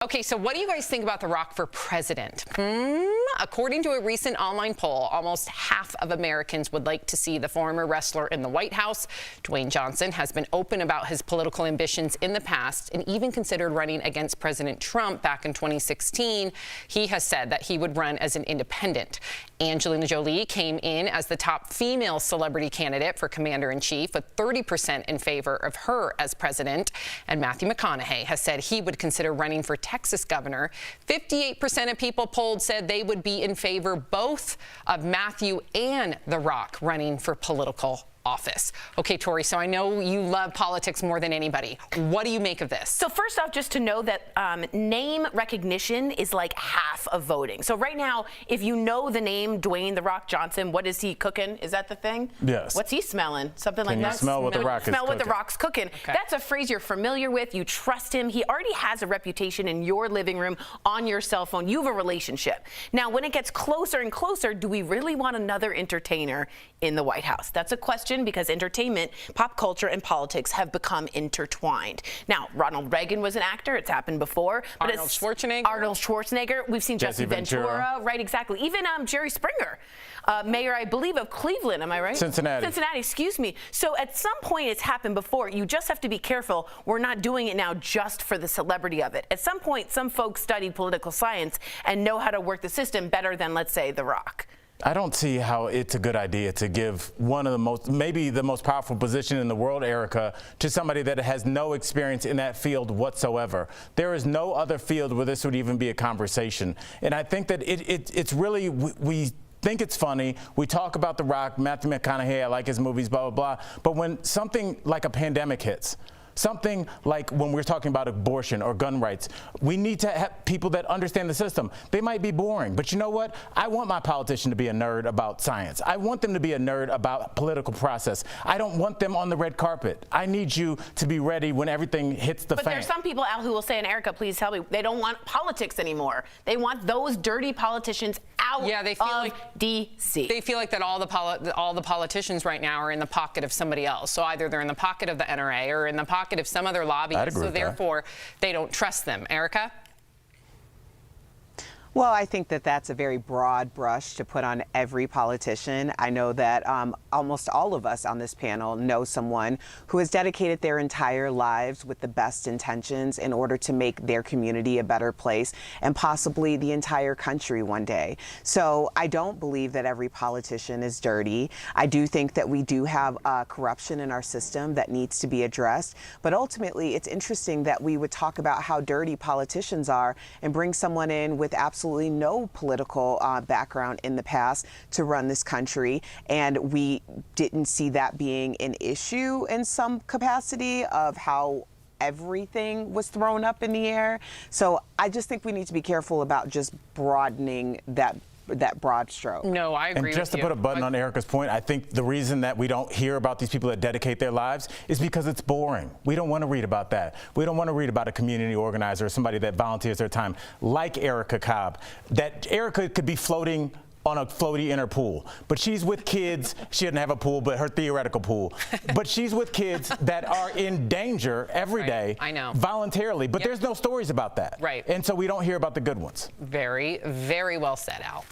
Okay, so what do you guys think about The Rock for president? According to a recent online poll, almost half of Americans would like to see the former wrestler in the White House. Dwayne Johnson has been open about his political ambitions in the past and even considered running against President Trump back in 2016. He has said that he would run as an independent. Angelina Jolie came in as the top female celebrity candidate for commander-in-chief, with 30% in favor of her as president. And Matthew McConaughey has said he would consider running for Texas governor. 58% of people polled said they would be in favor both of Matthew and The Rock running for political office. Okay, Tori, so I know you love politics more than anybody. What do you make of this? So first off, just to know that name recognition is like half of voting. So right now, if you know the name Dwayne "The Rock" Johnson, what is he cooking? Is that the thing? Yes. What's he smelling? Something like that? Can you smell what The Rock is cooking? Smell what The Rock's cooking. Okay. That's a phrase you're familiar with. You trust him. He already has a reputation in your living room, on your cell phone. You have a relationship. Now, when it gets closer and closer, do we really want another entertainer in the White House? That's a question, because entertainment, pop culture, and politics have become intertwined. Now, Ronald Reagan was an actor. It's happened before. But Arnold Schwarzenegger. We've seen Jesse Ventura. Right, exactly. Even Jerry Springer, mayor, I believe, of Cleveland. Am I right? Cincinnati, excuse me. So at some point, it's happened before. You just have to be careful. We're not doing it now just for the celebrity of it. At some point, some folks studied political science and know how to work the system better than, let's say, The Rock. I don't see how it's a good idea to give one of the most, maybe the most powerful position in the world, Erica, to somebody that has no experience in that field whatsoever. There is no other field where this would even be a conversation. And I think that it's really, we think it's funny. We talk about The Rock, Matthew McConaughey, I like his movies, blah, blah, blah. But when something like a pandemic hits, something like when we're talking about abortion or gun rights, we need to have people that understand the system. They might be boring, but you know what? I want my politician to be a nerd about science. I want them to be a nerd about political process. I don't want them on the red carpet. I need you to be ready when everything hits the fan. But there's some people, Al, who will say, and Erica, please help me, they don't want politics anymore. They want those dirty politicians out of D.C. They feel like that all the politicians right now are in the pocket of somebody else. So either they're in the pocket of the NRA or in the pocket of some other lobbyist, so therefore they don't trust them. Erica? Well, I think that that's a very broad brush to put on every politician. I know that almost all of us on this panel know someone who has dedicated their entire lives with the best intentions in order to make their community a better place and possibly the entire country one day. So I don't believe that every politician is dirty. I do think that we do have corruption in our system that needs to be addressed. But ultimately, it's interesting that we would talk about how dirty politicians are and bring someone in with absolutely no political background in the past to run this country, and we didn't see that being an issue in some capacity of how everything was thrown up in the air. So I just think we need to be careful about just broadening that broad stroke. No, I agree with you. And just to put a button on Erica's point, I think the reason that we don't hear about these people that dedicate their lives is because it's boring. We don't want to read about that. We don't want to read about a community organizer or somebody that volunteers their time, like Erica Cobb. That Erica could be floating on a floaty in her pool, but she's with kids. She doesn't have a pool, but her theoretical pool. But she's with kids that are in danger every day, I know, voluntarily. But there's no stories about that. Right. And so we don't hear about the good ones. Very, very well said, Al.